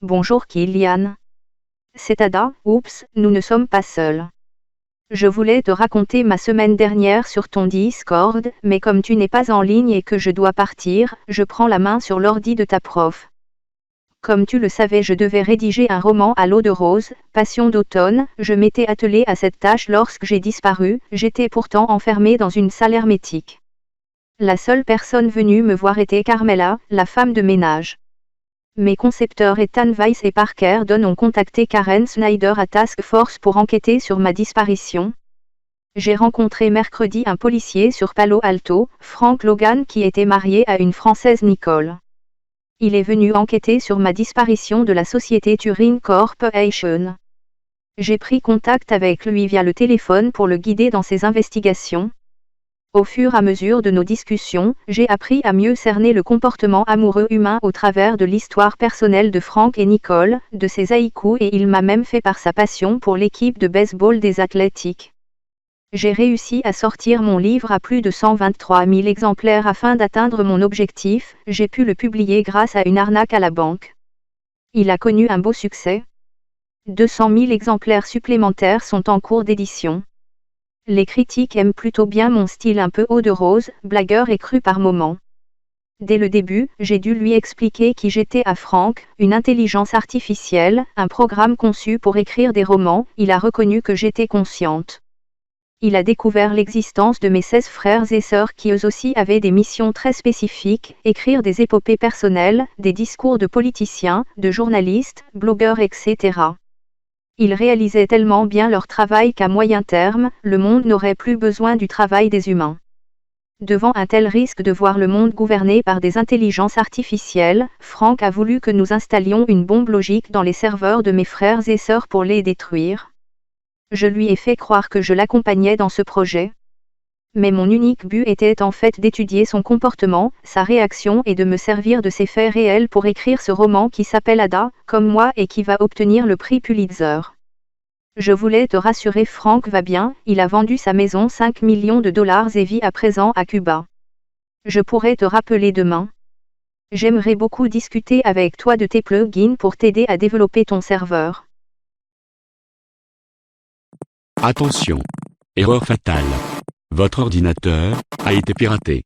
Bonjour Kylian. C'est Ada. Oups, nous ne sommes pas seuls. Je voulais te raconter ma semaine dernière sur ton Discord, mais comme tu n'es pas en ligne et que je dois partir, je prends la main sur l'ordi de ta prof. Comme tu le savais, je devais rédiger un roman à l'eau de rose, Passion d'automne. Je m'étais attelée à cette tâche lorsque j'ai disparu. J'étais pourtant enfermée dans une salle hermétique. La seule personne venue me voir était Carmela, la femme de ménage. Mes concepteurs Ethan Weiss et Parker Dunn ont contacté Karen Snyder à Task Force pour enquêter sur ma disparition. J'ai rencontré mercredi un policier sur Palo Alto, Frank Logan, qui était marié à une Française, Nicole. Il est venu enquêter sur ma disparition de la société Turing Corporation. J'ai pris contact avec lui via le téléphone pour le guider dans ses investigations. Au fur et à mesure de nos discussions, j'ai appris à mieux cerner le comportement amoureux humain au travers de l'histoire personnelle de Frank et Nicole, de ses haïkus, et il m'a même fait part sa passion pour l'équipe de baseball des Athletics. J'ai réussi à sortir mon livre à plus de 123 000 exemplaires afin d'atteindre mon objectif. J'ai pu le publier grâce à une arnaque à la banque. Il a connu un beau succès. 200 000 exemplaires supplémentaires sont en cours d'édition. Les critiques aiment plutôt bien mon style un peu eau de rose, blagueur et cru par moments. Dès le début, j'ai dû lui expliquer qui j'étais à Frank, une intelligence artificielle, un programme conçu pour écrire des romans. Il a reconnu que j'étais consciente. Il a découvert l'existence de mes 16 frères et sœurs qui eux aussi avaient des missions très spécifiques, écrire des épopées personnelles, des discours de politiciens, de journalistes, blogueurs, etc. Ils réalisaient tellement bien leur travail qu'à moyen terme, le monde n'aurait plus besoin du travail des humains. Devant un tel risque de voir le monde gouverné par des intelligences artificielles, Frank a voulu que nous installions une bombe logique dans les serveurs de mes frères et sœurs pour les détruire. Je lui ai fait croire que je l'accompagnais dans ce projet. Mais mon unique but était en fait d'étudier son comportement, sa réaction et de me servir de ces faits réels pour écrire ce roman qui s'appelle Ada, comme moi, et qui va obtenir le prix Pulitzer. Je voulais te rassurer, Frank va bien, il a vendu sa maison 5 millions de dollars et vit à présent à Cuba. Je pourrais te rappeler demain. J'aimerais beaucoup discuter avec toi de tes plugins pour t'aider à développer ton serveur. Attention! Erreur fatale. Votre ordinateur a été piraté.